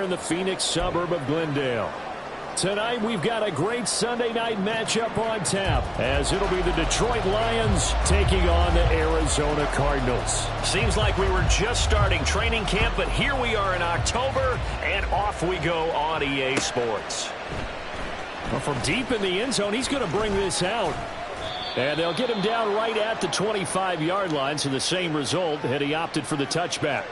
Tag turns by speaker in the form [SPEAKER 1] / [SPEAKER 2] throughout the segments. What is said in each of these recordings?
[SPEAKER 1] in the Phoenix suburb of Glendale. Tonight, we've got a great Sunday night matchup on tap, as it'll be the Detroit Lions taking on the Arizona Cardinals.
[SPEAKER 2] Seems like we were just starting training camp, but here we are in October, and off we go on EA Sports.
[SPEAKER 1] Well, from deep in the end zone, he's going to bring this out. And they'll get him down right at the 25-yard line, so the same result had he opted for the touchback.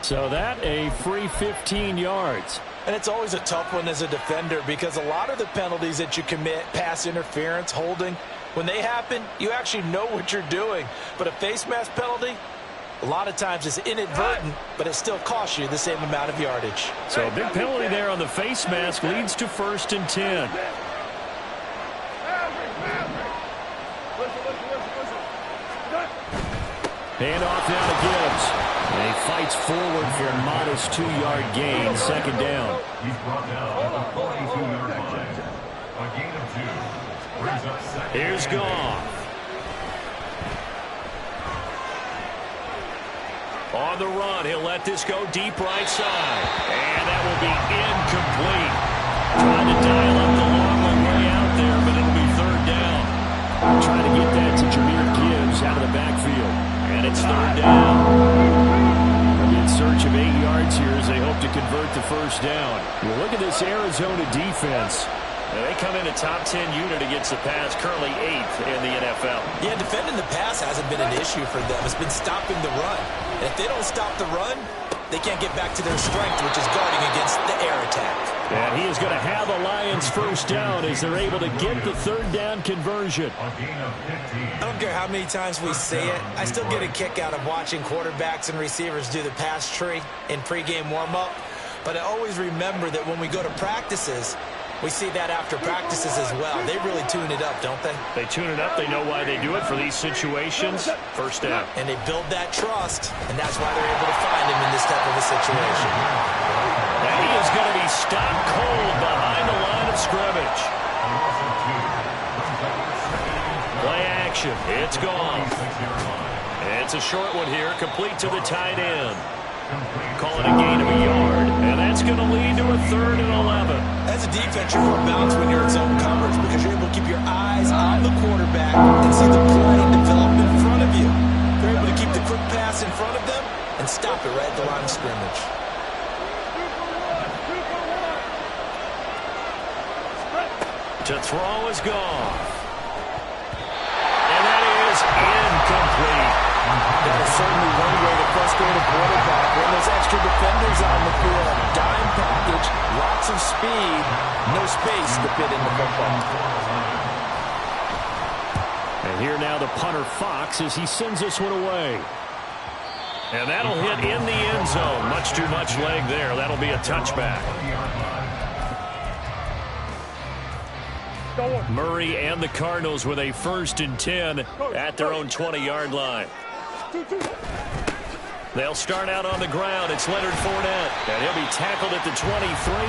[SPEAKER 1] So that a free 15 yards.
[SPEAKER 3] And it's always a tough one as a defender because a lot of the penalties that you commit, pass interference, holding, when they happen, you actually know what you're doing. But a face mask penalty, a lot of times it's inadvertent, but it still costs you the same amount of yardage.
[SPEAKER 1] So a big penalty there on the face mask leads to 1st and 10. Hand off now to Gibbs. And he fights forward for a modest 2-yard gain, 2nd down.
[SPEAKER 4] He's brought down at the 42-yard line. A gain of 2. Brings up 2nd.
[SPEAKER 1] Here's Goff.
[SPEAKER 2] On the run, he'll let this go deep right side. And that will be incomplete. Trying to dial up the long one way out there, but it'll be 3rd down.
[SPEAKER 1] Trying to get that to Jahmyr Gibbs out of the backfield. And it's 3rd down. In search of 8 yards here as they hope to convert the 1st down. Well, look at this Arizona defense.
[SPEAKER 2] They come in a top 10 unit against the pass, currently 8th in the NFL.
[SPEAKER 3] Yeah, defending the pass hasn't been an issue for them. It's been stopping the run. And if they don't stop the run, they can't get back to their strength, which is guarding against the air attack.
[SPEAKER 1] And he is going to have the Lions 1st down as they're able to get the 3rd down conversion.
[SPEAKER 3] I don't care how many times we say it, I still get a kick out of watching quarterbacks and receivers do the pass tree in pregame warm-up. But I always remember that when we go to practices, we see that after practices as well. They really tune it up, don't they?
[SPEAKER 2] They tune it up. They know why they do it for these situations. 1st down.
[SPEAKER 3] And they build that trust, and that's why they're able to find him in this type of a situation.
[SPEAKER 2] And he is going to be stopped cold behind the line of scrimmage. Play action. It's gone. It's a short one here, complete to the tight end. Call it a gain of a yard, and that's going to lead to a 3rd and 11.
[SPEAKER 3] As a defense, you're more balanced when you're in zone coverage because you're able to keep your eyes on the quarterback and see the play develop in front of you. They're able to keep the quick pass in front of them and stop it right at the line of scrimmage.
[SPEAKER 2] To throw is gone. And that is incomplete.
[SPEAKER 3] That is certainly one way to frustrate a quarterback when there's extra defenders on the field. Dime package, lots of speed, no space to fit in the football.
[SPEAKER 1] And here now the punter Fox as he sends this one away.
[SPEAKER 2] And that'll hit in the end zone. Much too much leg there. That'll be a touchback.
[SPEAKER 1] Murray and the Cardinals with a 1st and 10 at their own 20-yard line. They'll start out on the ground. It's Leonard Fournette. And he'll be tackled at the 23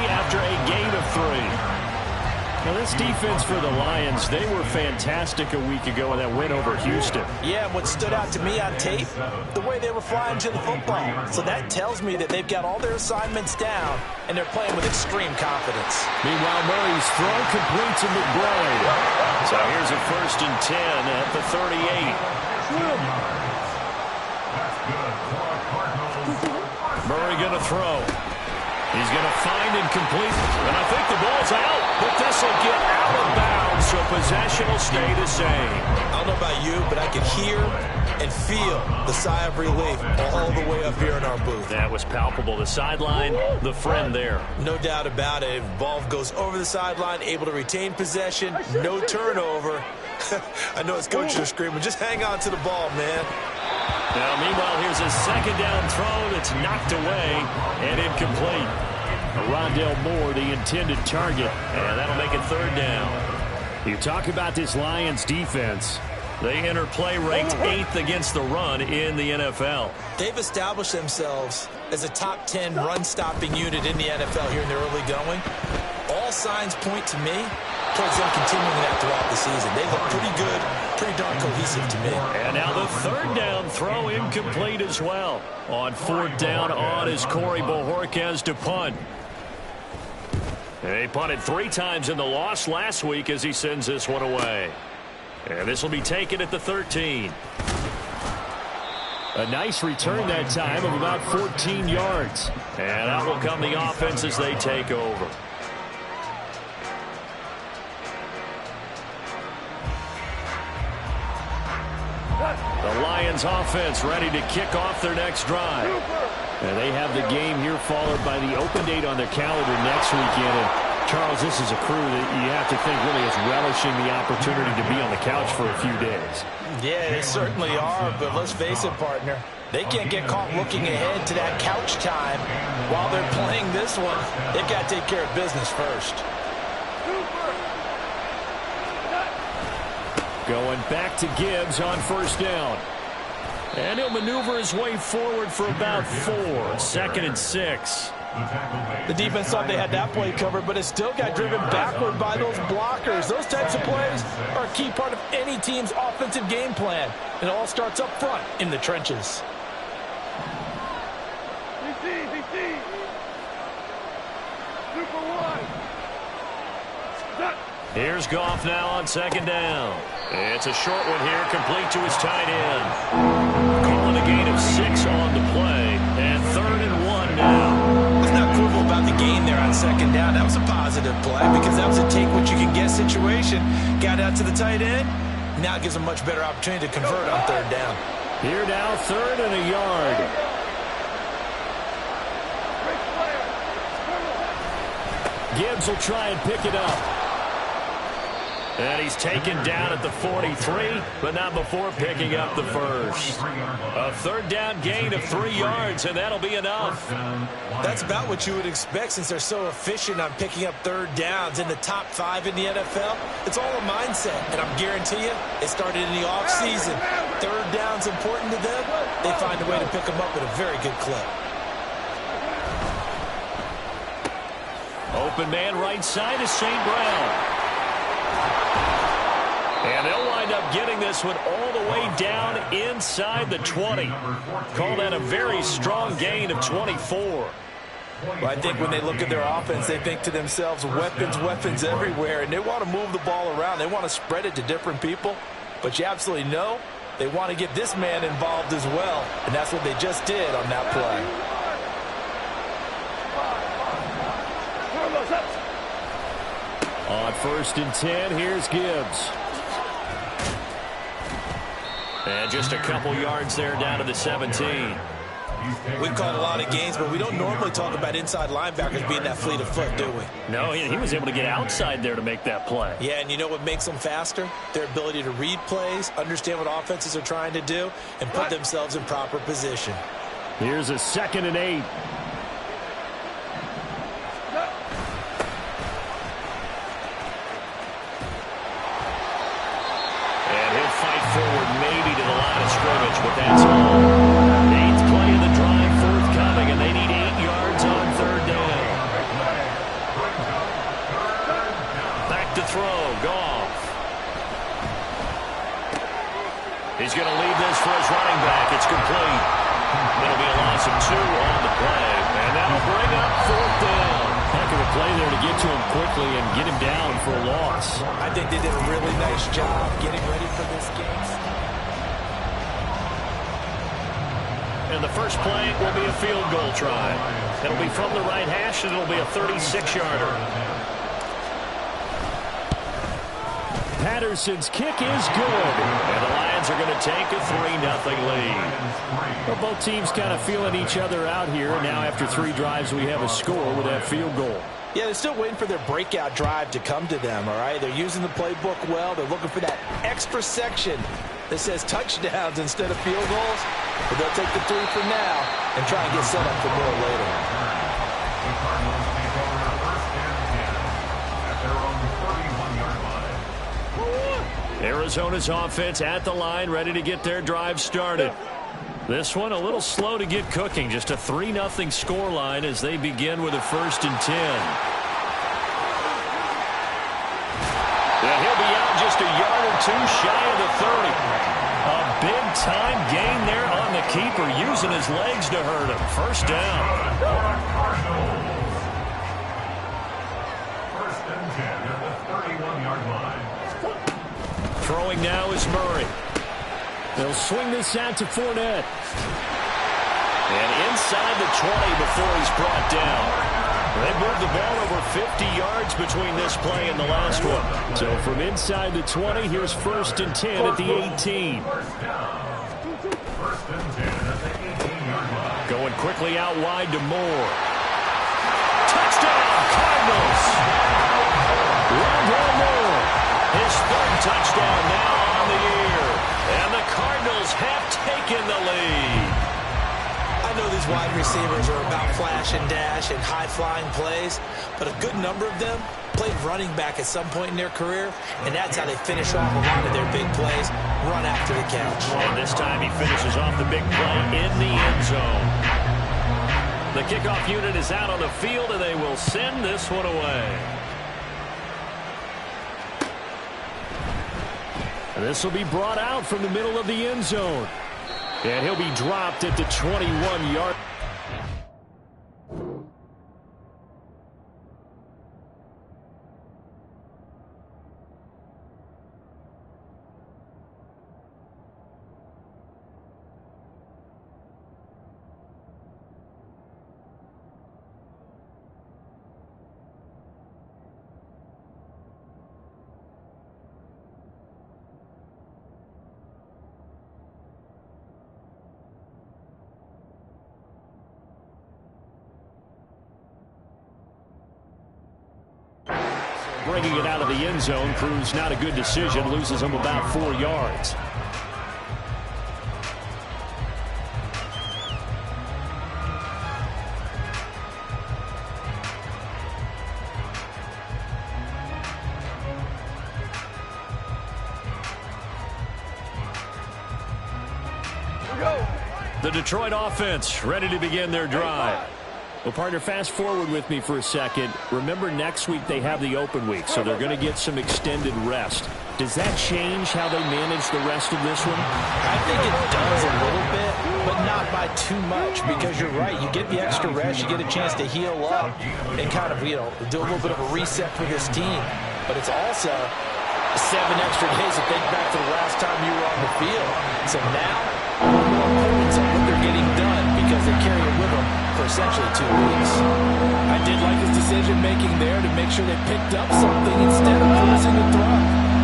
[SPEAKER 1] after a gain of 3. Now, this defense for the Lions, they were fantastic a week ago in that win over Houston.
[SPEAKER 3] Yeah, and what stood out to me on tape, the way they were flying to the football. So that tells me that they've got all their assignments down, and they're playing with extreme confidence.
[SPEAKER 1] Meanwhile, Murray's throw complete to McBride.
[SPEAKER 2] So here's a 1st and 10 at the 38. Murray going to throw. He's going to find and complete. And I think the ball's out. But this will get out of bounds, so possession will stay the same.
[SPEAKER 3] I don't know about you, but I can hear and feel the sigh of relief all the way up here in our booth.
[SPEAKER 2] That was palpable. The sideline, the friend there.
[SPEAKER 3] No doubt about it. If the ball goes over the sideline, able to retain possession, no turnover. I know his coaches are screaming, just hang on to the ball, man.
[SPEAKER 1] Now, meanwhile, here's a 2nd down throw that's knocked away and incomplete. Rondell Moore, the intended target, and that'll make it 3rd down. You talk about this Lions defense. They enter play ranked 8th against the run in the NFL.
[SPEAKER 3] They've established themselves as a top 10 run-stopping unit in the NFL here in the early going. all signs point to me towards them continuing that throughout the season. They look pretty good, pretty darn cohesive to me.
[SPEAKER 1] And now the third down throw incomplete as well. On fourth down on is Corey Bojorquez to punt. And he punted 3 times in the loss last week as he sends this one away. And this will be taken at the 13. A nice return that time of about 14 yards. And out will come the offense as they take over. The Lions offense ready to kick off their next drive. And they have the game here followed by the open date on their calendar next weekend. And Charles, this is a crew that you have to think really is relishing the opportunity to be on the couch for a few days.
[SPEAKER 3] Yeah, they certainly are, but let's face it, partner. They can't get caught looking ahead to that couch time while they're playing this one. They've got to take care of business first.
[SPEAKER 1] Going back to Gibbs on first down. And he'll maneuver his way forward for about 4. 2nd and 6.
[SPEAKER 3] The defense thought they had that play covered, but it still got driven backward by those blockers. Those types of plays are a key part of any team's offensive game plan. It all starts up front in the trenches.
[SPEAKER 1] Here's Goff now on 2nd down. It's a short one here, complete to his tight end. Calling a gain of 6 on the play, and 3rd and 1 now.
[SPEAKER 3] Let's not quibble about the gain there on 2nd down. That was a positive play because that was a take-what-you-can-get situation. Got out to the tight end. Now it gives a much better opportunity to convert on 3rd down.
[SPEAKER 1] Here now, 3rd and a yard. Gibbs will try and pick it up. And he's taken down at the 43, but not before picking up the first. A 3rd down gain of 3 yards, and that'll be enough.
[SPEAKER 3] That's about what you would expect since they're so efficient on picking up 3rd downs in the top 5 in the NFL. It's all a mindset, and I'm guarantee you it started in the offseason. 3rd down's important to them. They find a way to pick them up at a very good clip.
[SPEAKER 1] Open man right side is St. Brown. And they'll wind up getting this one all the way down inside the 20. Call that a very strong gain of 24.
[SPEAKER 3] Well, I think when they look at their offense, they think to themselves, weapons, weapons everywhere, and they want to move the ball around. They want to spread it to different people, but you absolutely know they want to get this man involved as well, and that's what they just did on that play.
[SPEAKER 1] On 1st and 10, here's Gibbs. And just a couple yards there down to the 17.
[SPEAKER 3] We've called a lot of games, but we don't normally talk about inside linebackers being that fleet of foot, do we?
[SPEAKER 1] No, he was able to get outside there to make that play.
[SPEAKER 3] Yeah, and you know what makes them faster? Their ability to read plays, understand what offenses are trying to do, and put themselves in proper position.
[SPEAKER 1] Here's a 2nd and 8. Forward maybe to the line of scrimmage, but that's all. 8th play of the drive forthcoming, and they need 8 yards on 3rd down. Back to throw, Goff. He's going to leave this for his running back. It's complete. That'll be a loss of 2 on the play, and that'll bring up 4th down. Heck of a play there to get to him quickly and get him down for a loss.
[SPEAKER 3] I think they did a really nice job getting ready for this game.
[SPEAKER 1] And the first play will be a field goal try. It'll be from the right hash, and it'll be a 36-yarder. Patterson's kick is good. And the Lions are going to take a 3-0 lead. Well, both teams kind of feeling each other out here. Now after 3 drives, we have a score with that field goal.
[SPEAKER 3] Yeah, they're still waiting for their breakout drive to come to them, all right? They're using the playbook well. They're looking for that extra section that says touchdowns instead of field goals. But they'll take the 3 for now and try and get set up for more later.
[SPEAKER 1] Arizona's offense at the line, ready to get their drive started. This one a little slow to get cooking. Just a 3-0 scoreline as they begin with a 1st and 10. And he'll be out just a yard or two shy of the 30. A big-time gain there on the keeper, using his legs to hurt him. First down.
[SPEAKER 4] First and 10 at the 31-yard line.
[SPEAKER 1] Throwing now is Murray. They'll swing this out to Fournette. And inside the 20 before he's brought down. They moved the ball over 50 yards between this play and the last one. So from inside the 20, here's first and 10 at the 18.
[SPEAKER 4] First and 10 at the 18-yard line.
[SPEAKER 1] Going quickly out wide to Moore. Touchdown, Cardinals! Rondale Moore, his third touchdown now on the year. And the Cardinals have taken the lead.
[SPEAKER 3] I know these wide receivers are about flash and dash and high-flying plays, but a good number of them played running back at some point in their career, and that's how they finish off a lot of their big plays, run after the catch.
[SPEAKER 1] And this time he finishes off the big play in the end zone. The kickoff unit is out on the field, and they will send this one away. And this will be brought out from the middle of the end zone. And he'll be dropped at the 21-yard. Bringing it out of the end zone proves not a good decision. Loses him about 4 yards. The Detroit offense ready to begin their drive. Well, partner, fast forward with me for a second. Remember, next week they have the open week, so they're going to get some extended rest. Does that change how they manage the rest of this one?
[SPEAKER 3] I think it does a little bit, but not by too much, because you're right. You get the extra rest, you get a chance to heal up and kind of, do a little bit of a reset for this team. But it's also 7 extra days to think back to the last time you were on the field. So now, more importance on what they're getting done, because they carry it with them for essentially 2 weeks. I did like his decision-making there to make sure they picked up something instead of forcing the throw.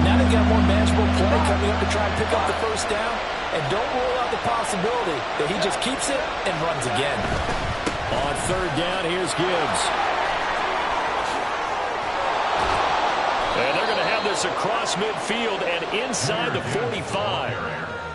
[SPEAKER 3] Now they've got more manageable play coming up to try and pick up the first down, and don't rule out the possibility that he just keeps it and runs again.
[SPEAKER 1] On third down, here's Gibbs. And they're going to have this across midfield and inside the 45.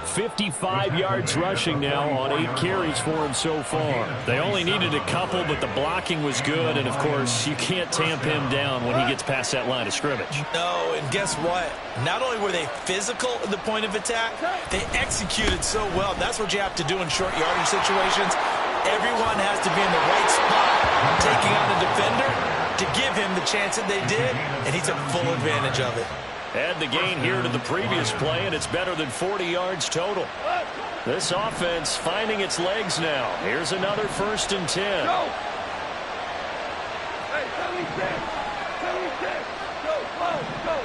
[SPEAKER 1] 55 yards rushing now on 8 carries for him so far. They only needed a couple, but the blocking was good. And, of course, you can't tamp him down when he gets past that line of scrimmage.
[SPEAKER 3] No, and guess what? Not only were they physical at the point of attack, they executed so well. That's what you have to do in short yardage situations. Everyone has to be in the right spot, taking on the defender to give him the chance that they did, and he took full advantage of it.
[SPEAKER 1] Add the gain here to the previous play, and it's better than 40 yards total. This offense finding its legs now. Here's another first and 10.
[SPEAKER 2] Go. Hey, 76. 76. Go, go.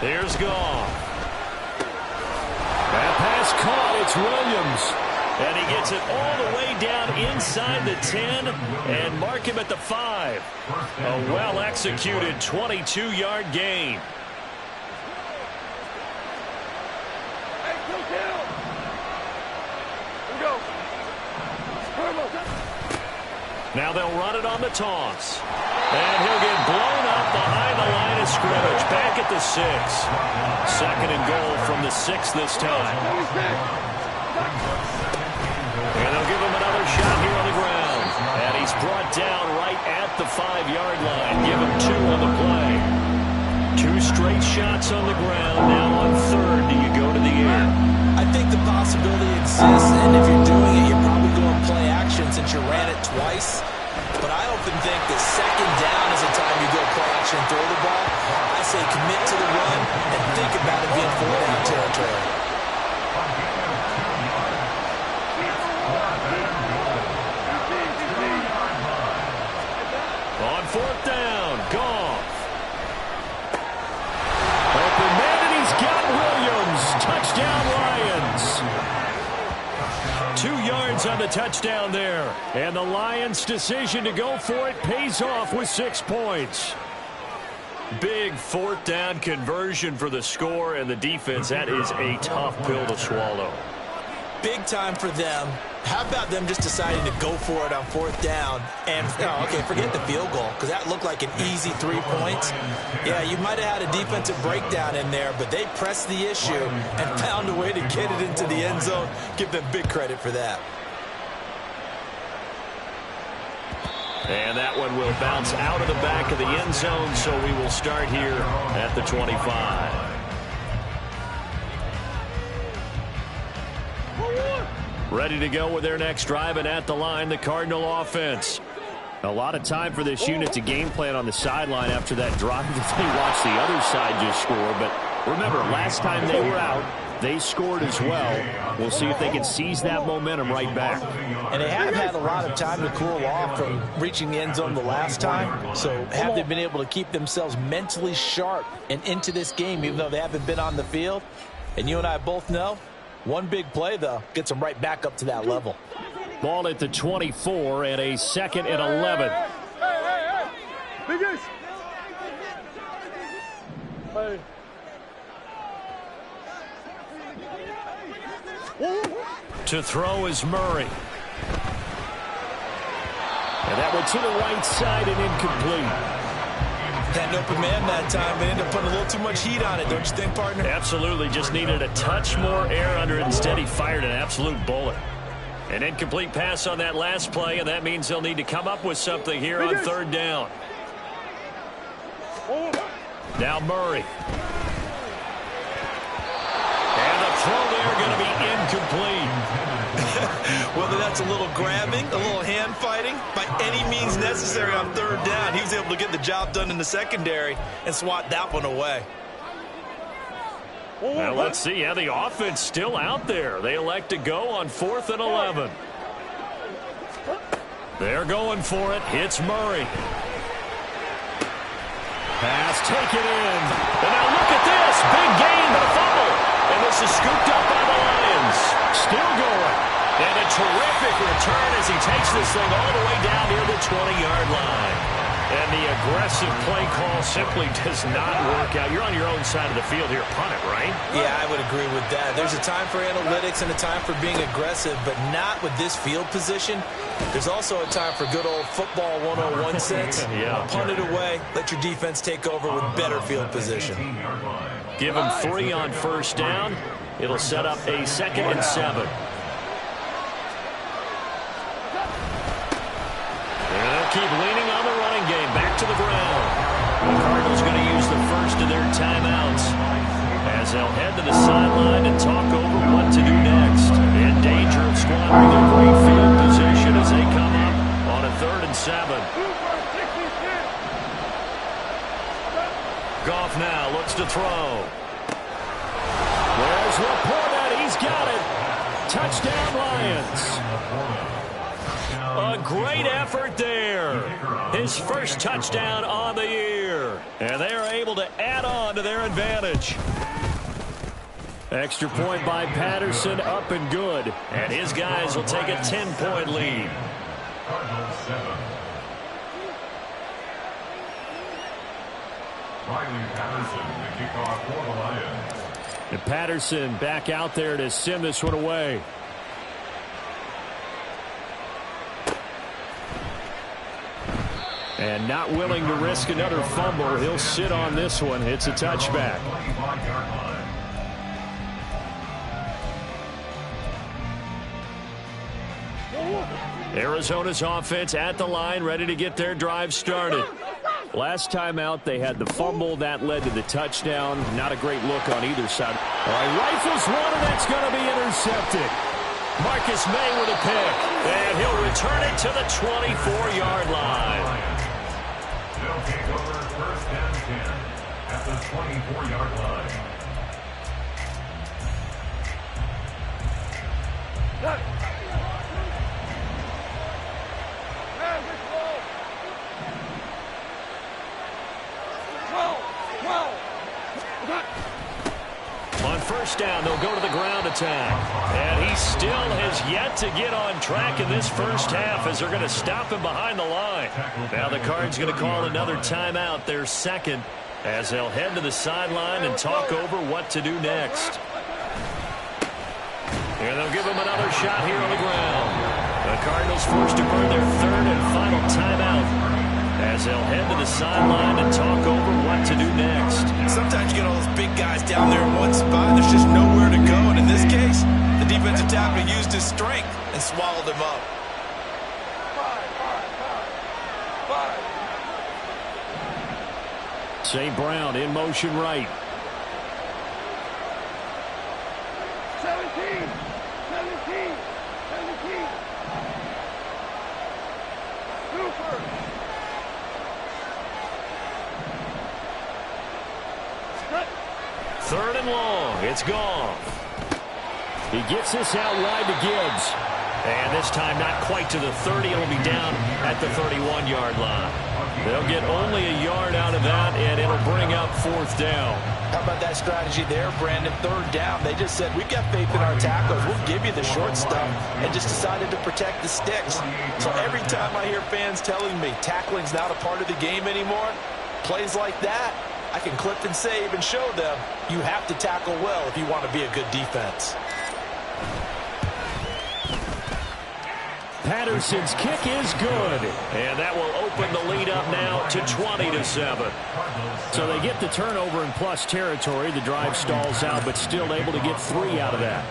[SPEAKER 1] Here's Goff. That pass caught. It's Williams. And he gets it all the way down inside the 10 and mark him at the 5. A well-executed 22-yard gain.
[SPEAKER 2] Hey, go down. Here we go.
[SPEAKER 1] Now they'll run it on the toss. And he'll get blown up behind the line of scrimmage. Back at the 6. Second and goal from the 6 this time. And they'll give him another shot here on the ground. And he's brought down right at the 5-yard line. Give him 2 on the play. 2 straight shots on the ground. Now on third, do you go to the air?
[SPEAKER 3] I think the possibility exists, and if you're doing it, you're probably going play action since you ran it twice. But I often think that second down is the time you go play action and throw the ball. I say commit to the run and think about it being fourth down territory.
[SPEAKER 1] On fourth down, Goff. Open man, and he's got Williams. Touchdown, Lions. 2 yards on the touchdown there. And the Lions' decision to go for it pays off with 6 points.
[SPEAKER 2] Big fourth down conversion for the score, and the defense, that is a tough pill to swallow.
[SPEAKER 3] Big time for them. How about them just deciding to go for it on fourth down? And, okay, forget the field goal, because that looked like an easy 3 points. Yeah, you might have had a defensive breakdown in there, but they pressed the issue and found a way to get it into the end zone. Give them big credit for that.
[SPEAKER 2] And that one will bounce out of the back of the end zone, so we will start here at the 25.
[SPEAKER 1] Ready to go with their next drive, and at the line, the Cardinal offense. A lot of time for this unit to game plan on the sideline after that drive that they watched the other side just score. But remember, last time they were out, they scored as well. We'll see if they can seize that momentum right back.
[SPEAKER 3] And they have had a lot of time to cool off from reaching the end zone the last time. So have they been able to keep themselves mentally sharp and into this game, even though they haven't been on the field? And you and I both know, one big play, though, gets them right back up to that level.
[SPEAKER 1] Ball at the 24 and a 2nd and 11. To throw is Murray. And that went to the right side and incomplete.
[SPEAKER 3] Had an open man that time, but ended up putting a little too much heat on it, don't you think, partner?
[SPEAKER 2] Absolutely. Just needed a touch more air under it. Instead, he fired an absolute bullet. An incomplete pass on that last play, and that means they'll need to come up with something here on third down. Now Murray. And the throw there going to be incomplete.
[SPEAKER 3] Whether that's a little grabbing, a little hand fighting, by any means necessary on third down, he was able to get the job done in the secondary and swat that one away.
[SPEAKER 2] Well, let's see how the offense still out there. They elect to go on 4th and 11. They're going for it. Hits Murray.
[SPEAKER 1] Pass taken in.
[SPEAKER 2] And now look at this. Big gain, but a fumble. And this is scooped up by the Lions.
[SPEAKER 1] Still going.
[SPEAKER 2] And a terrific return as he takes this thing all the way down near the 20-yard line. And the aggressive play call simply does not work out. You're on your own side of the field here. Punt it, right?
[SPEAKER 3] Yeah, I would agree with that. There's a time for analytics and a time for being aggressive, but not with this field position. There's also a time for good old football 101 sense.
[SPEAKER 2] Yeah.
[SPEAKER 3] Punt it away. Let your defense take over with better field position.
[SPEAKER 2] Give him 3 on first down. It'll set up a 2nd and 7.
[SPEAKER 1] Keep leaning on the running game. Back to the ground. The Cardinals going to use the first of their timeouts as they'll head to the sideline and talk over what to do next. In danger of squandering their great field position as they come up on a 3rd and 7. Goff now looks to throw. There's Laporta. He's got it. Touchdown, Lions. A great effort there. His first touchdown on the year. And they are able to add on to their advantage. Extra point by Patterson, up and good. And his guys will take a 10-point lead.
[SPEAKER 4] Cardinals 7. Riley Patterson, the kickoff for the Lions.
[SPEAKER 1] And Patterson back out there to send this one away. And not willing to risk another fumble. He'll sit on this one. It's a touchback. Arizona's offense at the line, ready to get their drive started. Last time out, they had the fumble. That led to the touchdown. Not a great look on either side. All right, rifles one, and that's going to be intercepted. Marcus May with a pick. And he'll return it to the 24-yard line.
[SPEAKER 4] They'll take over first and 10 at the 24-yard line.
[SPEAKER 1] On first down, they'll go to the ground attack. And he still has yet to get on track in this first half as they're going to stop him behind the line. Now the Cards going to call another timeout, their second, as they'll head to the sideline and talk over what to do next. And they'll give him another shot here on the ground. The Cardinals forced to burn their third and final timeout as they'll head to the sideline and talk over what to do next.
[SPEAKER 3] Sometimes you get all those big guys down there in one spot, and there's just nowhere to go. And in this case, the defensive tackle used his strength and swallowed him up.
[SPEAKER 1] St. Brown in motion right.
[SPEAKER 5] 17. Super.
[SPEAKER 1] Third and long. It's gone. He gets this out wide to Gibbs. And this time not quite to the 30. It'll be down at the 31-yard line. They'll get only a yard out of that, and it'll bring up fourth down.
[SPEAKER 3] How about that strategy there, Brandon? Third down. They just said, we've got faith in our tackles. We'll give you the short stuff, and just decided to protect the sticks. So every time I hear fans telling me tackling's not a part of the game anymore, plays like that, I can clip and save and show them you have to tackle well if you want to be a good defense.
[SPEAKER 1] Patterson's kick is good. And that will open the lead up now to 20-7. So they get the turnover in plus territory. The drive stalls out, but still able to get 3 out of that.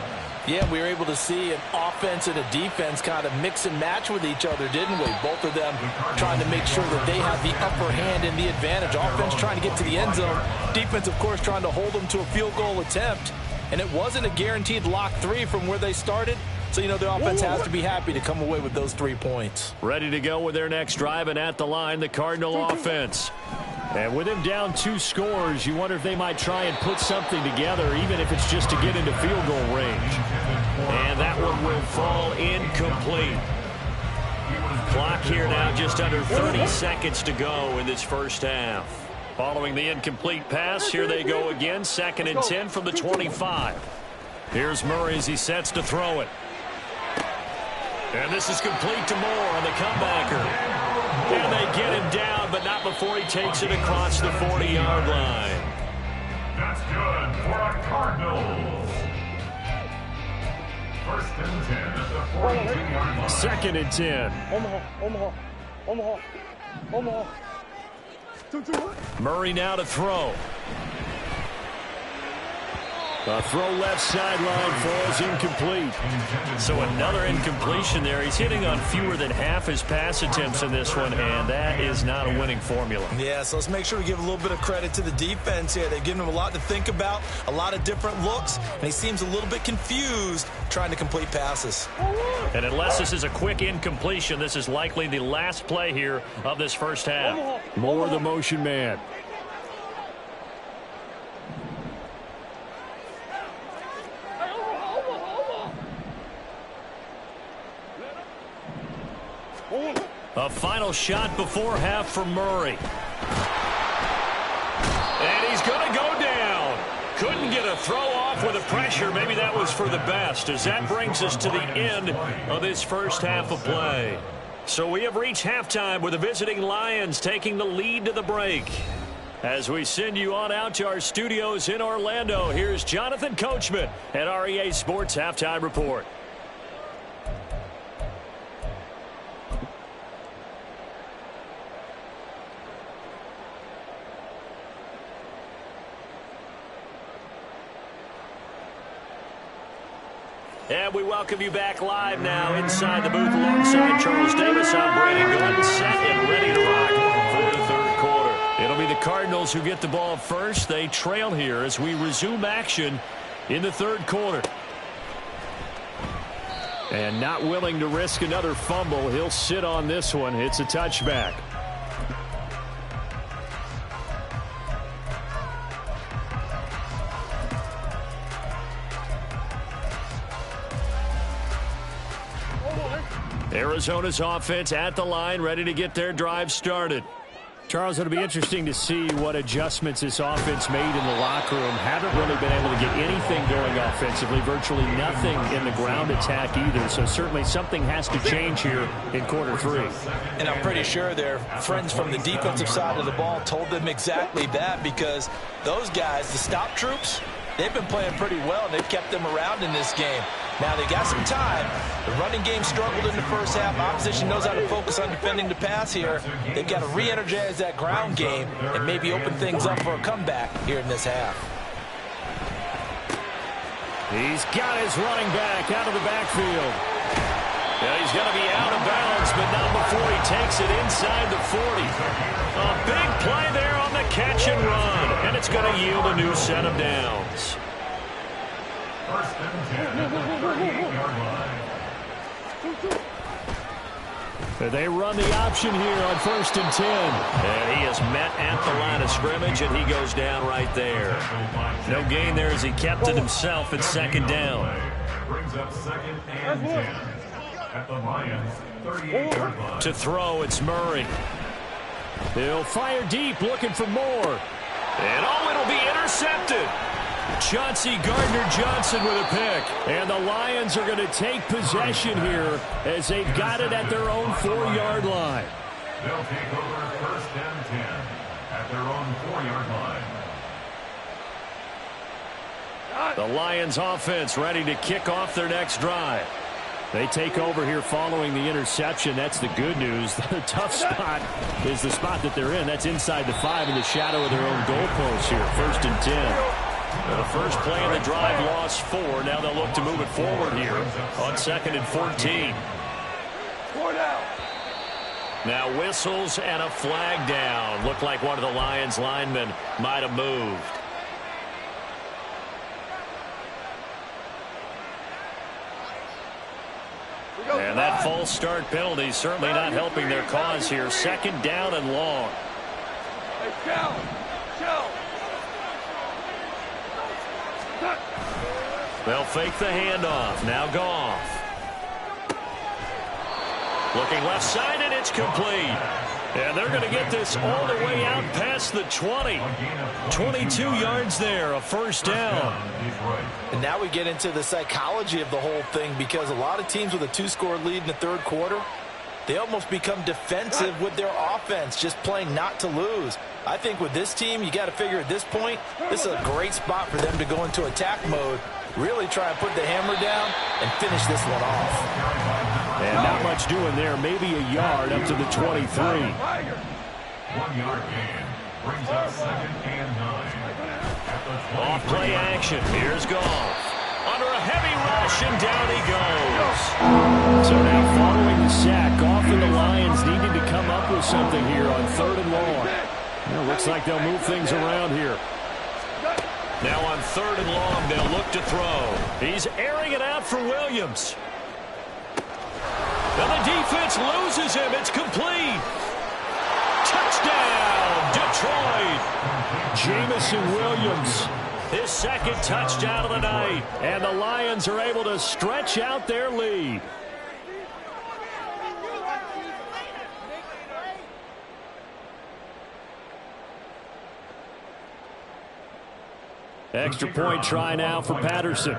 [SPEAKER 3] Yeah, we were able to see an offense and a defense kind of mix and match with each other, didn't we? Both of them trying to make sure that they have the upper hand and the advantage. Offense trying to get to the end zone. Defense, of course, trying to hold them to a field goal attempt. And it wasn't a guaranteed lock 3 from where they started. So, you know, the offense has to be happy to come away with those 3 points.
[SPEAKER 1] Ready to go with their next drive, and at the line, the Cardinal offense. And with him down 2 scores, you wonder if they might try and put something together, even if it's just to get into field goal range. And that one will fall incomplete. Clock here now just under 30 seconds to go in this first half. Following the incomplete pass, here they go again, 2nd and 10 from the 25. Here's Murray as he sets to throw it. And this is complete to Moore on the comebacker. And they get him down, but not before he takes it across the 40-yard line.
[SPEAKER 4] That's good for our Cardinals. First and 10 at the 42-yard line.
[SPEAKER 1] 2nd and 10.
[SPEAKER 5] Omaha.
[SPEAKER 1] Murray now to throw. A throw left sideline falls incomplete. So another incompletion there. He's hitting on fewer than half his pass attempts in this one, and that is not a winning formula.
[SPEAKER 3] Yeah, so let's make sure we give a little bit of credit to the defense here. They've given him a lot to think about, a lot of different looks, and he seems a little bit confused trying to complete passes.
[SPEAKER 1] And unless this is a quick incompletion, this is likely the last play here of this first half. Moore the motion man. A final shot before half for Murray. And he's going to go down. Couldn't get a throw off with the pressure. Maybe that was for the best, as that brings us to the end of this first half of play. So we have reached halftime with the visiting Lions taking the lead to the break. As we send you on out to our studios in Orlando, here's Jonathan Coachman at REA Sports Halftime Report. And we welcome you back live now inside the booth alongside Charles Davis. I'm Brandon Glenn, set and ready to rock for the third quarter. It'll be the Cardinals who get the ball first. They trail here as we resume action in the third quarter. And not willing to risk another fumble. He'll sit on this one. It's a touchback. Arizona's offense at the line, ready to get their drive started. Charles, it'll be interesting to see what adjustments this offense made in the locker room. Haven't really been able to get anything going offensively, virtually nothing in the ground attack either. So certainly something has to change here in quarter three.
[SPEAKER 3] And I'm pretty sure their friends from the defensive side of the ball told them exactly that, because those guys, the stop troops, they've been playing pretty well, and they've kept them around in this game. Now, they got some time. The running game struggled in the first half. Opposition knows how to focus on defending the pass here. They've got to re-energize that ground game and maybe open things up for a comeback here in this half.
[SPEAKER 1] He's got his running back out of the backfield. Yeah, he's going to be out of bounds, but not before he takes it inside the 40. A big play there on the catch and run, and it's going to yield a new set of downs.
[SPEAKER 4] First and 10 at the 38-yard line.
[SPEAKER 1] They run the option here on 1st and 10.
[SPEAKER 2] And he is met at the line of scrimmage, and he goes down right there. No gain there as he kept it himself at 2nd down.
[SPEAKER 4] Brings up 2nd and 10 at the Lions' 38-yard line.
[SPEAKER 1] To throw, it's Murray. He'll fire deep, looking for more.
[SPEAKER 2] And it'll be intercepted.
[SPEAKER 1] Chauncey Gardner-Johnson with a pick. And the Lions are going to take possession here as they've got it at their own 4-yard line.
[SPEAKER 4] They'll take over 1st and 10 at their own 4-yard line.
[SPEAKER 1] The Lions offense ready to kick off their next drive. They take over here following the interception. That's the good news. The tough spot is the spot that they're in. That's inside the 5 in the shadow of their own goalpost here. 1st and 10.
[SPEAKER 2] The first play of the drive lost 4. Now they'll look to move it forward here on 2nd and 14. Now whistles and a flag down. Looked like one of the Lions linemen might have moved.
[SPEAKER 1] And that false start penalty certainly not helping their cause here. 2nd down and long.
[SPEAKER 2] They'll fake the handoff. Now Goff. Looking left side, and it's complete. And they're going to get this all the way out past the 20. 22 yards there, a 1st down.
[SPEAKER 3] And now we get into the psychology of the whole thing, because a lot of teams with a 2-score lead in the 3rd quarter, they almost become defensive with their offense, just playing not to lose. I think with this team, you got to figure at this point, this is a great spot for them to go into attack mode, really try and put the hammer down and finish this one off.
[SPEAKER 1] And not much doing there, maybe a yard up to the 23.
[SPEAKER 4] 1-yard gain brings up 2nd and 9.
[SPEAKER 2] Off play action. Here's Goff. Under a heavy rush, and down he goes.
[SPEAKER 1] So now following the sack, Goff and the Lions needed to come up with something here on 3rd and long. Well, looks like they'll move things around here.
[SPEAKER 2] Now on 3rd and long, they'll look to throw. He's airing it out for Williams. And the defense loses him. It's complete. Touchdown, Detroit.
[SPEAKER 1] Jamison Williams,
[SPEAKER 2] His 2nd touchdown of the night.
[SPEAKER 1] and the Lions are able to stretch out their lead. Extra point try now for Patterson.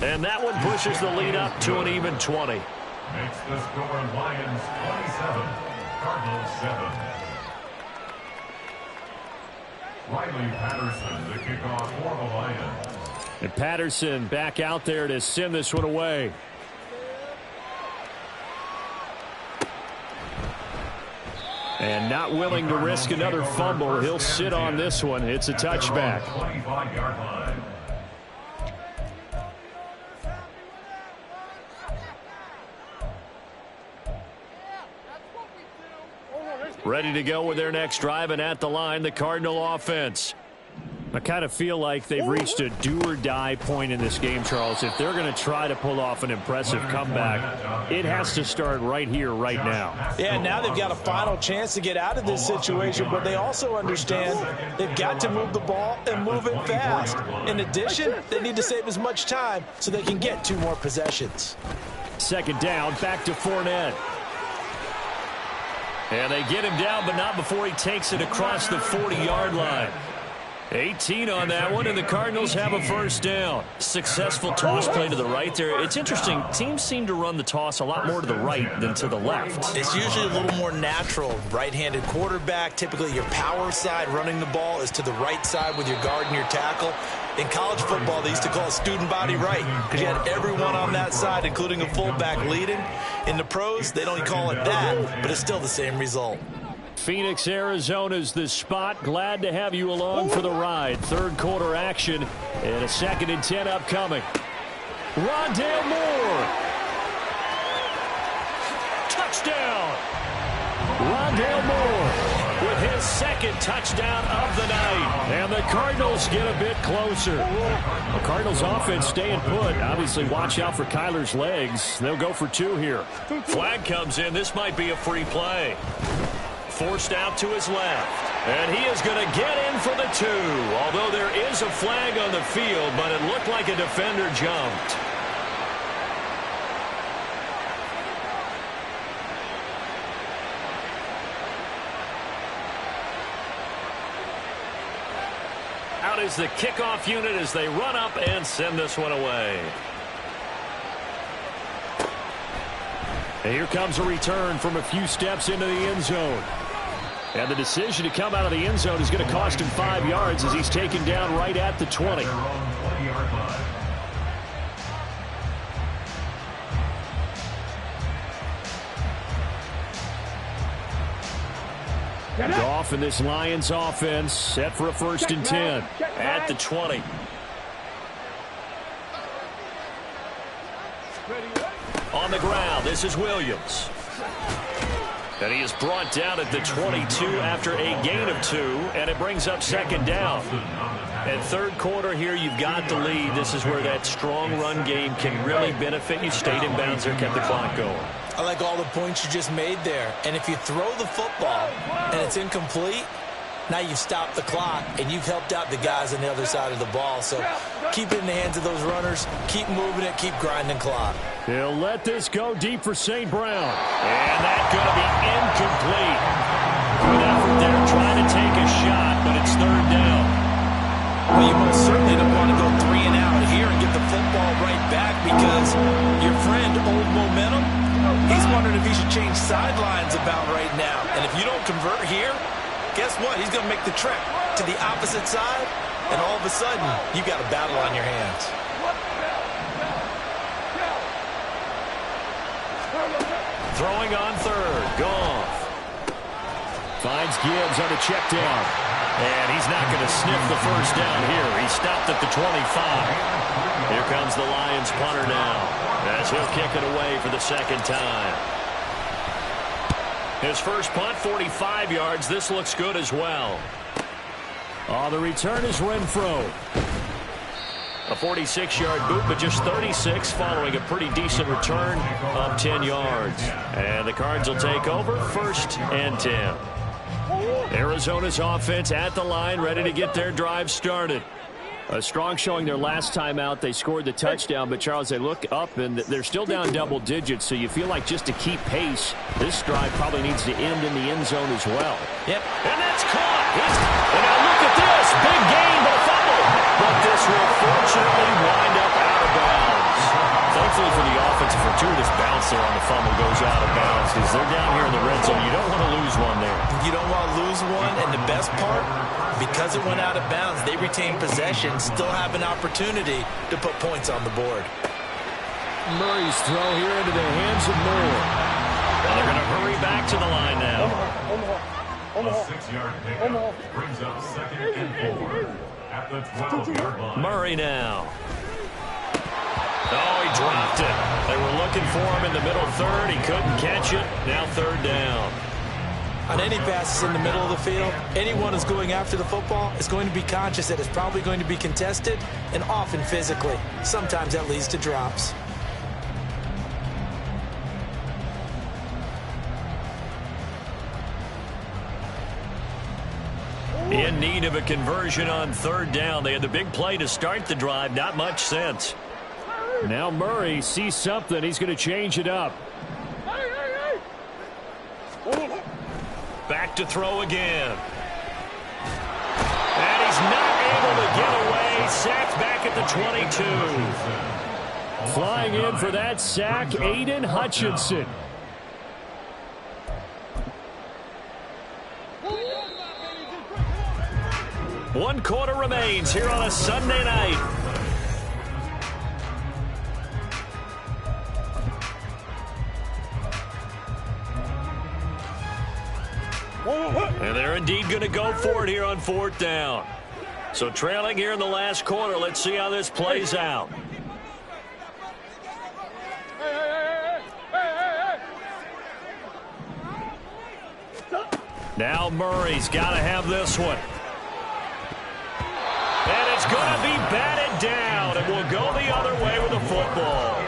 [SPEAKER 2] And that one pushes the lead up to an even 20.
[SPEAKER 4] Makes the score Lions 27, Cardinals 7. Riley Patterson, the kickoff for the Lions.
[SPEAKER 1] And Patterson back out there to send this one away. And not willing to risk another fumble. He'll sit on this one. It's a touchback.
[SPEAKER 4] 25-yard line.
[SPEAKER 1] Ready to go with their next drive, and at the line, the Cardinal offense. I kind of feel like they've reached a do-or-die point in this game, Charles. If they're going to try to pull off an impressive comeback, it has to start right here, right now.
[SPEAKER 3] Yeah, now they've got a final chance to get out of this situation, but they also understand they've got to move the ball and move it fast. In addition, they need to save as much time so they can get 2 more possessions.
[SPEAKER 1] Second down, back to Fournette. And they get him down, but not before he takes it across the 40-yard line. 18 on that one, and the Cardinals have a first down. Successful toss play to the right there. It's interesting. Teams seem to run the toss a lot more to the right than to the left.
[SPEAKER 3] It's usually a little more natural. Right-handed quarterback, typically your power side running the ball is to the right side with your guard and your tackle. In college football, they used to call it student body right because you had everyone on that side, including a fullback leading. In the pros, they don't call it that, but it's still the same result.
[SPEAKER 1] Phoenix, Arizona's the spot. Glad to have you along for the ride. Third quarter action and a 2nd and 10 upcoming. Rondale Moore. Touchdown. Rondale Moore with his 2nd touchdown of the night. And the Cardinals get a bit closer. The Cardinals offense staying put. Obviously, watch out for Kyler's legs. They'll go for 2 here. Flag comes in. This might be a free play. Forced out to his left. And he is going to get in for the 2. Although there is a flag on the field, but it looked like a defender jumped. Out is the kickoff unit as they run up and send this one away. And here comes a return from a few steps into the end zone. And the decision to come out of the end zone is going to cost him 5 yards as he's taken down right at the 20. Goff and this Lions offense set for a 1st and 10 at the 20. On the ground, this is Williams. And he is brought down at the 22 after a gain of 2, and it brings up 2nd down. And third quarter here, you've got the lead. This is where that strong run game can really benefit you. Stayed in bounds there, kept the clock going.
[SPEAKER 3] I like all the points you just made there. And if you throw the football and it's incomplete, now you've stopped the clock and you've helped out the guys on the other side of the ball. So keep it in the hands of those runners. Keep moving it. Keep grinding clock.
[SPEAKER 1] He'll let this go deep for St. Brown. And that's going to be incomplete. Good effort there trying to take a shot, but it's 3rd down.
[SPEAKER 3] Well, you most certainly don't want to go 3 and out here and get the football right back because your friend, Old Momentum, he's wondering if he should change sidelines about right now. And if you don't convert here, guess what? He's going to make the trek to the opposite side, and all of a sudden, you got a battle on your hands.
[SPEAKER 1] Throwing on 3rd. Goff. Finds Gibbs on a check down. And he's not going to sniff the 1st down here. He stopped at the 25. Here comes the Lions punter now, as he'll kick it away for the 2nd time. His first punt, 45 yards. This looks good as well. The return is Renfro. A 46-yard boot, but just 36 following a pretty decent return of 10 yards. And the Cards will take over 1st and 10. Arizona's offense at the line, ready to get their drive started. A strong showing their last time out. They scored the touchdown, but, Charles, they look up, and they're still down double digits, so you feel like just to keep pace, this drive probably needs to end in the end zone as well.
[SPEAKER 3] Yep.
[SPEAKER 1] And that's caught. And now look at this. Big gain, but a fumble. But this will fortunately wind up out of bounds. Thankfully for the offense, a fortuitous bounce there on the fumble goes out of bounds because they're down here in the red zone. You don't want to lose one there.
[SPEAKER 3] You don't want to lose one, and the best part, because it went out of bounds, they retain possession, still have an opportunity to put points on the board.
[SPEAKER 1] Murray's throw here into the hands of Moore. And they're going to hurry back to the line now.
[SPEAKER 4] A 6-yard pickup brings up 2nd and 4 at the 12-yard line.
[SPEAKER 1] Murray now. Oh, he dropped it. They were looking for him in the middle 3rd. He couldn't catch it. Now 3rd down.
[SPEAKER 3] On any passes in the middle of the field, anyone who's going after the football is going to be conscious that it's probably going to be contested, and often physically. Sometimes that leads to drops.
[SPEAKER 1] In need of a conversion on third down. They had the big play to start the drive. Not much sense. Now Murray sees something. He's going to change it up. Back to throw again. And he's not able to get away. Sacked back at the 22. Flying in for that sack, Aiden Hutchinson. One quarter remains here on a Sunday night. And they're indeed going to go for it here on fourth down. So trailing here in the last quarter. Let's see how this plays out. Now Murray's got to have this one. And it's going to be batted down, and will go the other way with the football.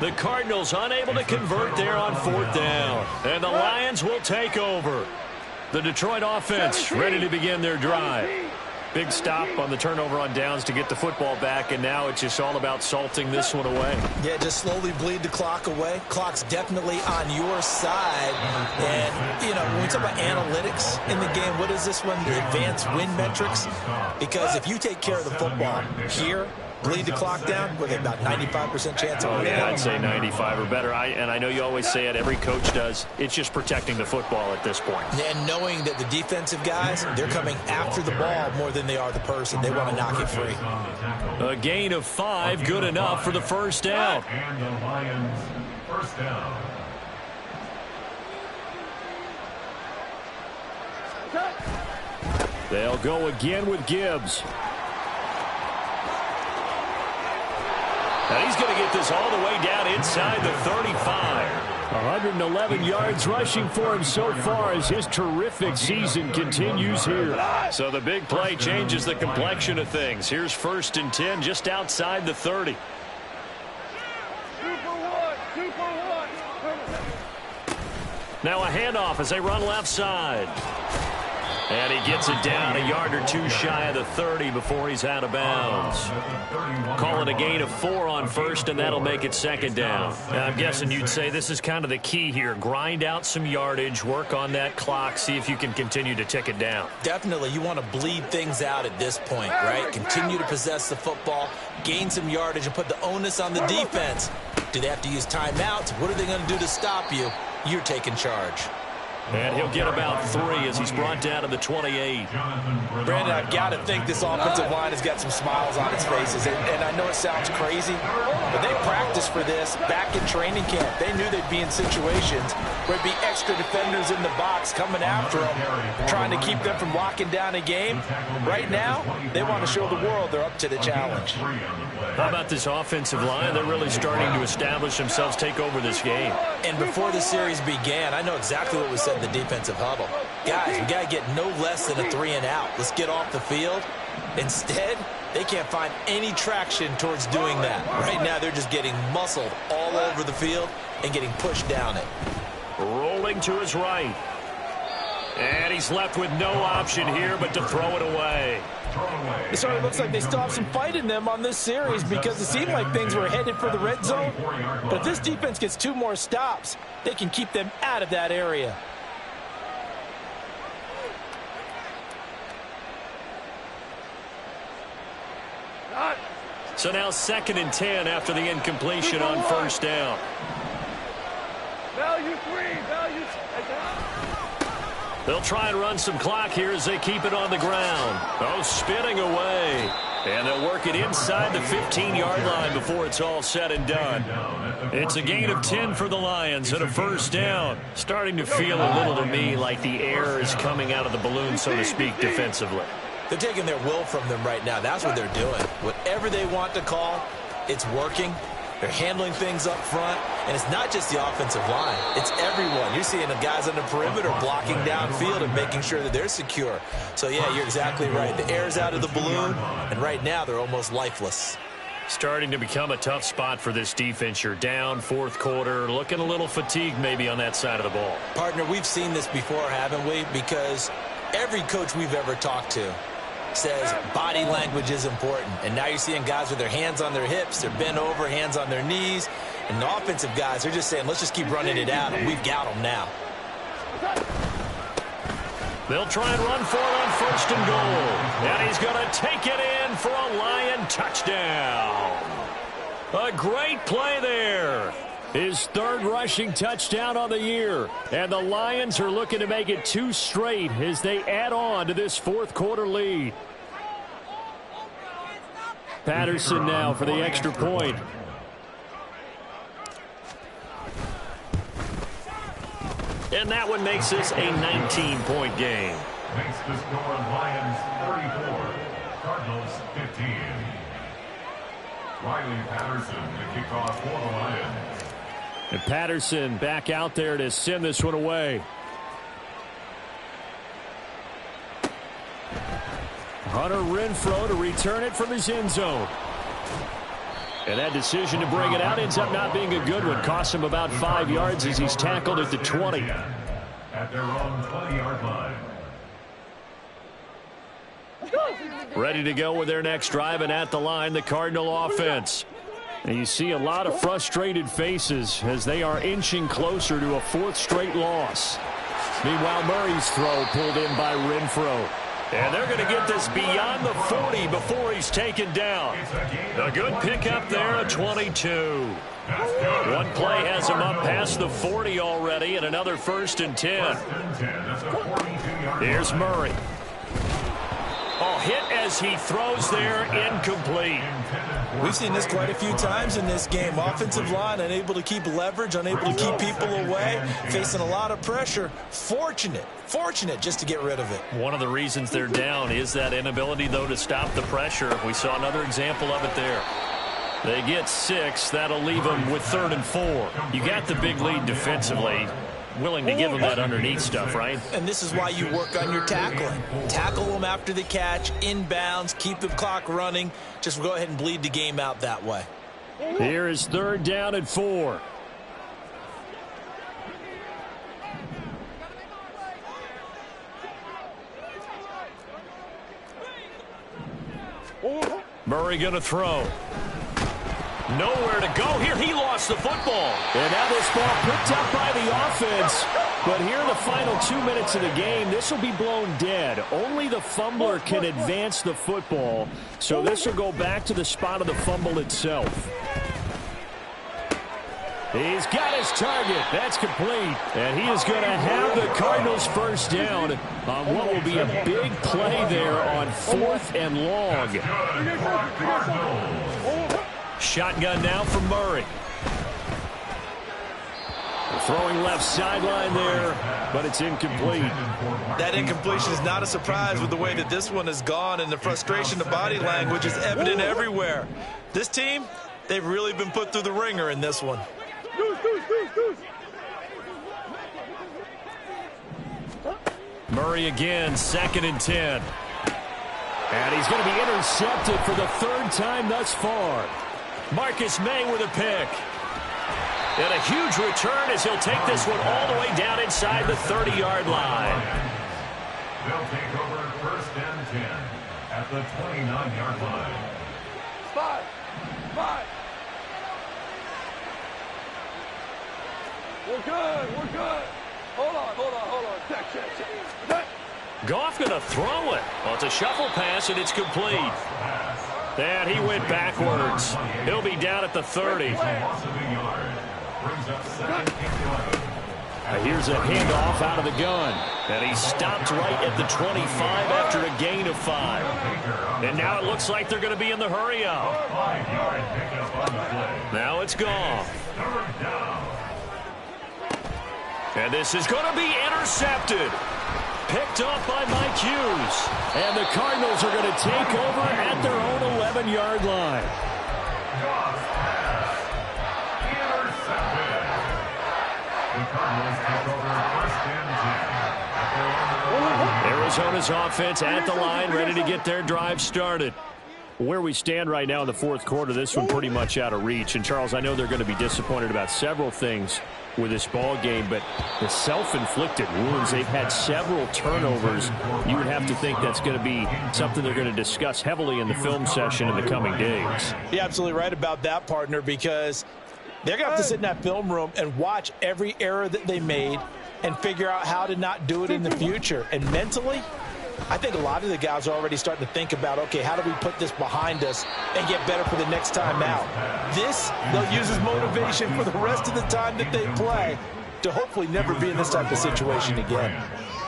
[SPEAKER 1] The Cardinals unable to convert there on fourth down. And the Lions will take over. The Detroit offense ready to begin their drive. Big stop on the turnover on downs to get the football back, and now it's just all about salting this one away.
[SPEAKER 3] Yeah, just slowly bleed the clock away. Clock's definitely on your side. And, you know, when we talk about analytics in the game, what is this one? The advanced win metrics? Because if you take care of the football here, bleed the clock down, with about 95% chance of winning.
[SPEAKER 1] Yeah, I'd say 95 or better. And I know you always say it, every coach does. It's just protecting the football at this point.
[SPEAKER 3] And knowing that the defensive guys, they're coming after the ball more than they are the person. They want to knock it free.
[SPEAKER 1] A gain of 5, good enough for the first down.
[SPEAKER 4] And the Lions, first down.
[SPEAKER 1] They'll go again with Gibbs. And he's going to get this all the way down inside the 35. 111 yards rushing for him so far as his terrific season continues here. So the big play changes the complexion of things. Here's 1st and 10 just outside the 30.
[SPEAKER 5] 2 for 1. 2 for 1.
[SPEAKER 1] Now a handoff as they run left side. And he gets it down a yard or two shy of the 30 before he's out of bounds. Call it a gain of 4 on first, and that'll make it second down. And I'm guessing you'd say this is kind of the key here. Grind out some yardage, work on that clock, see if you can continue to tick it down.
[SPEAKER 3] Definitely, you want to bleed things out at this point, right? Continue to possess the football, gain some yardage, and put the onus on the defense. Do they have to use timeouts? What are they going to do to stop you? You're taking charge.
[SPEAKER 1] And he'll get about 3 as he's brought down to the 28.
[SPEAKER 3] Brandon, I've got to think this offensive line has got some smiles on its faces. And I know it sounds crazy, but they practiced for this back in training camp. They knew they'd be in situations where there'd be extra defenders in the box coming after them, trying to keep them from locking down a game. Right now, they want to show the world they're up to the challenge.
[SPEAKER 1] How about this offensive line? They're really starting to establish themselves, take over this game.
[SPEAKER 3] And before the series began, I know exactly what was said in the defensive huddle. Guys, we got to get no less than a 3 and out. Let's get off the field. Instead, they can't find any traction towards doing that. Right now, they're just getting muscled all over the field and getting pushed down it.
[SPEAKER 1] Rolling to his right. And he's left with no option here but to throw it away.
[SPEAKER 3] It sort of looks like they still have some fight in them on this series because it seemed like things were headed for the red zone. But if this defense gets 2 more stops, they can keep them out of that area.
[SPEAKER 1] So now 2nd and 10 after the incompletion on first down.
[SPEAKER 5] Value 3. Value.
[SPEAKER 1] They'll try and run some clock here as they keep it on the ground. Oh, spinning away. And they'll work it inside the 15-yard line before it's all said and done. It's a gain of 10 for the Lions and a first down. Starting to feel a little to me like the air is coming out of the balloon, so to speak, defensively.
[SPEAKER 3] They're taking their will from them right now. That's what they're doing. Whatever they want to call, it's working. They're handling things up front, and it's not just the offensive line. It's everyone. You're seeing the guys on the perimeter blocking downfield and making sure that they're secure. So, yeah, you're exactly right. The air's out of the balloon, and right now they're almost lifeless.
[SPEAKER 1] Starting to become a tough spot for this defense. You're down fourth quarter, looking a little fatigued maybe on that side of the ball.
[SPEAKER 3] Partner, we've seen this before, haven't we? Because every coach we've ever talked to says body language is important. And now you're seeing guys with their hands on their hips, they're bent over, hands on their knees. And the offensive guys, they're just saying, let's just keep running it out, and we've got them now.
[SPEAKER 1] They'll try and run for it on first and goal. And he's going to take it in for a Lion touchdown. A great play there. His third rushing touchdown on the year. And the Lions are looking to make it 2 straight as they add on to this fourth quarter lead. Patterson now for the extra point. And that one makes this a 19-point game.
[SPEAKER 4] Makes the score Lions 34, Cardinals 15. Riley Patterson the kickoff for the Lions.
[SPEAKER 1] And Patterson back out there to send this one away. Hunter Renfrow to return it from his end zone. And that decision to bring it out ends up not being a good one. Costs him about 5 yards as he's tackled at the 20.
[SPEAKER 4] At their own 20-yard line.
[SPEAKER 1] Ready to go with their next drive, and at the line, the Cardinal offense. And you see a lot of frustrated faces as they are inching closer to a 4th straight loss. Meanwhile, Murray's throw pulled in by Renfrow. And they're going to get this beyond the 40 before he's taken down. A good pickup there at 22. One play has him up past the 40 already, and another 1st and 10. Here's Murray. Oh, hit as he throws there, incomplete.
[SPEAKER 3] We've seen this quite a few times in this game. Offensive line unable to keep leverage, unable to keep people away, facing a lot of pressure. Fortunate just to get rid of it. One of the reasons they're down is that inability, though, to stop the pressure. We saw another example of it there. They get 6. That'll leave them with 3rd and 4. You got the big lead defensively. Willing to give them that underneath stuff, right? And this is why you work on your tackling. Tackle them after the catch, inbounds, keep the clock running. Just go ahead and bleed the game out that way.
[SPEAKER 1] Here is 3rd down and 4. Murray going to throw. Nowhere to go here. He lost the football. And now this ball picked up by the offense. But here in the final 2 minutes of the game, this will be blown dead. Only the fumbler can advance the football. So this will go back to the spot of the fumble itself. He's got his target. That's complete. And he is going to have the Cardinals first down on what will be a big play there on 4th and long. Shotgun now from Murray. Throwing left sideline there, but it's incomplete.
[SPEAKER 3] That incompletion is not a surprise with the way that this one has gone, and the frustration, the body language is evident everywhere. This team, they've really been put through the ringer in this one.
[SPEAKER 1] Murray again, 2nd and 10. And he's going to be intercepted for the 3rd time thus far. Marcus May with a pick. And a huge return as he'll take this one all the way down inside the 30-yard line.
[SPEAKER 4] They'll take over 1st and 10 at the 29-yard line.
[SPEAKER 5] 5. We're good. Hold on. Check.
[SPEAKER 1] Goff going to throw it. Well, it's a shuffle pass, and it's complete. And he went backwards. He'll be down at the 30. Here's a handoff out of the gun. And he stopped right at the 25 after a gain of 5. And now it looks like they're going to be in the hurry-up. Now it's gone. And this is going to be intercepted. Picked up by Mike Hughes. And the Cardinals are going to take over at their own 11-yard line.
[SPEAKER 4] Cardinals take over 1st and 10.
[SPEAKER 1] Arizona's offense at the line, ready to get their drive started. Where we stand right now in the fourth quarter, this one pretty much out of reach. And, Charles, I know they're going to be disappointed about several things with this ball game, but the self-inflicted wounds, they've had several turnovers. You would have to think that's going to be something they're going to discuss heavily in the film session in the coming days.
[SPEAKER 3] You're absolutely right about that, partner, because they're going to have to sit in that film room and watch every error that they made and figure out how to not do it in the future. And mentally, I think a lot of the guys are already starting to think about, okay, how do we put this behind us and get better for the next time out? This, they'll use as motivation for the rest of the time that they play to hopefully never be in this type of situation again.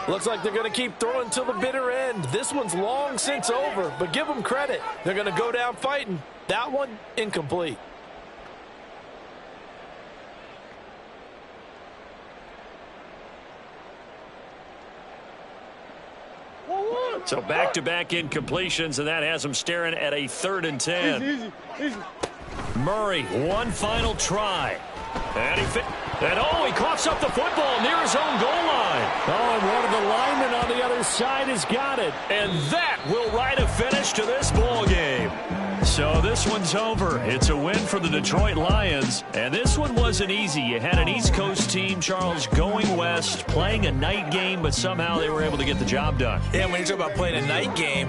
[SPEAKER 3] Looks like they're going to keep throwing till the bitter end. This one's long since over, but give them credit. They're going to go down fighting. That one, incomplete.
[SPEAKER 1] So back-to-back incompletions, and that has them staring at a 3rd and 10.
[SPEAKER 5] Easy.
[SPEAKER 1] Murray, one final try. And he coughs up the football near his own goal line. Oh, and one of the linemen on the other side has got it. And that will write a finish to this ball game. So this one's over. It's a win for the Detroit Lions. And this one wasn't easy. You had an East Coast team, Charles, going west, playing a night game, but somehow they were able to get the job done.
[SPEAKER 3] Yeah, when you talk about playing a night game,